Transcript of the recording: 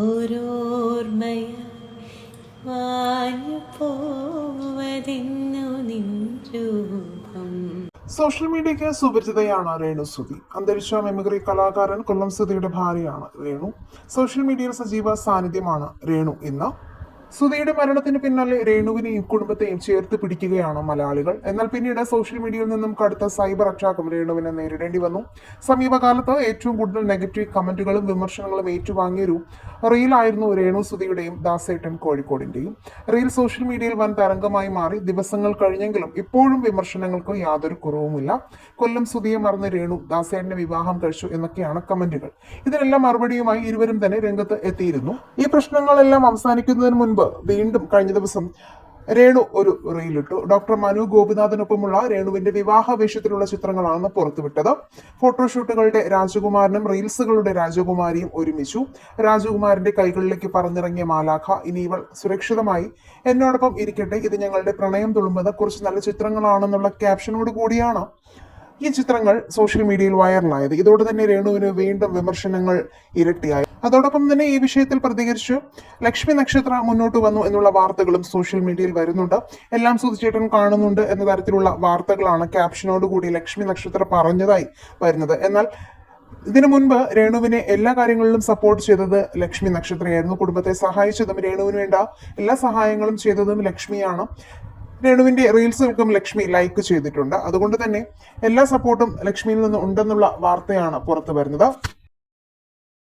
ഓരോർമ്മയ വാഞ്ഞു പോവതെന്നു നിൻ രൂപം. സോഷ്യൽ മീഡിയയ്ക്ക് സുപരിചിതയാണ് രേണു സുധി. അന്തരിച്ച മെമിക്രി കലാകാരൻ കൊല്ലം സുധിയുടെ ഭാര്യയാണ് രേണു. സോഷ്യൽ മീഡിയയിൽ സജീവ സാന്നിധ്യമാണ് രേണു ഇന്ന്. സുധിയുടെ മരണത്തിന് പിന്നാലെ രേണുവിനെയും കുടുംബത്തെയും ചേർത്ത് പിടിക്കുകയാണ് മലയാളികൾ. എന്നാൽ പിന്നീട് സോഷ്യൽ മീഡിയയിൽ നിന്നും കടുത്ത സൈബർ അറ്റാക്കും രേണുവിനെ നേരിടേണ്ടി വന്നു. സമീപകാലത്ത് ഏറ്റവും കൂടുതൽ നെഗറ്റീവ് കമന്റുകളും വിമർശനങ്ങളും ഏറ്റുവാങ്ങിയൊരു റീലായിരുന്നു രേണു സുധിയുടെയും ദാസേട്ടൻ കോഴിക്കോടിന്റെയും. റീൽ സോഷ്യൽ മീഡിയയിൽ വൻ തരംഗമായി മാറി. ദിവസങ്ങൾ കഴിഞ്ഞെങ്കിലും ഇപ്പോഴും വിമർശനങ്ങൾക്ക് യാതൊരു കുറവുമില്ല. കൊല്ലം സുധിയെ മറന്ന് രേണു ദാസേട്ടനെ വിവാഹം കഴിച്ചു എന്നൊക്കെയാണ് കമന്റുകൾ. ഇതിനെല്ലാം മറുപടിയുമായി ഇരുവരും തന്നെ രംഗത്ത് എത്തിയിരുന്നു. ഈ പ്രശ്നങ്ങളെല്ലാം അവസാനിക്കുന്നതിന് മുൻപ് വീണ്ടും കഴിഞ്ഞ ദിവസം രേണു ഒരു റീലിട്ടു. ഡോക്ടർ മനു ഗോപിനാഥിനൊപ്പമുള്ള രേണുവിന്റെ വിവാഹ വേഷത്തിലുള്ള ചിത്രങ്ങളാണ് പുറത്തുവിട്ടത്. ഫോട്ടോഷൂട്ടുകളുടെ രാജകുമാരനും റീൽസുകളുടെ രാജകുമാരിയും ഒരുമിച്ചു. രാജകുമാരന്റെ കൈകളിലേക്ക് പറന്നിറങ്ങിയ മാലാഖ, ഇനി ഇവൾ സുരക്ഷിതമായി എന്നോടൊപ്പം ഇരിക്കട്ടെ, ഇത് ഞങ്ങളുടെ പ്രണയം തുളുമ്പുന്ന കുറച്ച് നല്ല ചിത്രങ്ങളാണെന്നുള്ള ക്യാപ്ഷനോട് കൂടിയാണ് ഈ ചിത്രങ്ങൾ സോഷ്യൽ മീഡിയയിൽ വൈറലായത്. ഇതോടെ തന്നെ രേണുവിന് വീണ്ടും വിമർശനങ്ങൾ ഇരട്ടിയായി. അതോടൊപ്പം തന്നെ ഈ വിഷയത്തിൽ പ്രതികരിച്ച് ലക്ഷ്മി നക്ഷത്ര മുന്നോട്ട് വന്നു എന്നുള്ള വാർത്തകളും സോഷ്യൽ മീഡിയയിൽ വരുന്നുണ്ട്. എല്ലാം സുധിച്ചേട്ടൻ കാണുന്നുണ്ട് എന്ന തരത്തിലുള്ള വാർത്തകളാണ് ക്യാപ്ഷനോടുകൂടി ലക്ഷ്മി നക്ഷത്ര പറഞ്ഞതായി വരുന്നത്. എന്നാൽ ഇതിനു മുൻപ് രേണുവിനെ എല്ലാ കാര്യങ്ങളിലും സപ്പോർട്ട് ചെയ്തത് ലക്ഷ്മി നക്ഷത്രയായിരുന്നു. കുടുംബത്തെ സഹായിച്ചതും രേണുവിന് വേണ്ട എല്ലാ സഹായങ്ങളും ചെയ്തതും ലക്ഷ്മിയാണ്. രേണുവിന്റെ റീൽസുകൾക്കും ലക്ഷ്മി ലൈക്ക് ചെയ്തിട്ടുണ്ട്. അതുകൊണ്ട് തന്നെ എല്ലാ സപ്പോർട്ടും ലക്ഷ്മിയിൽ നിന്ന് ഉണ്ടെന്നുള്ള വാർത്തയാണ് പുറത്തു വരുന്നത്.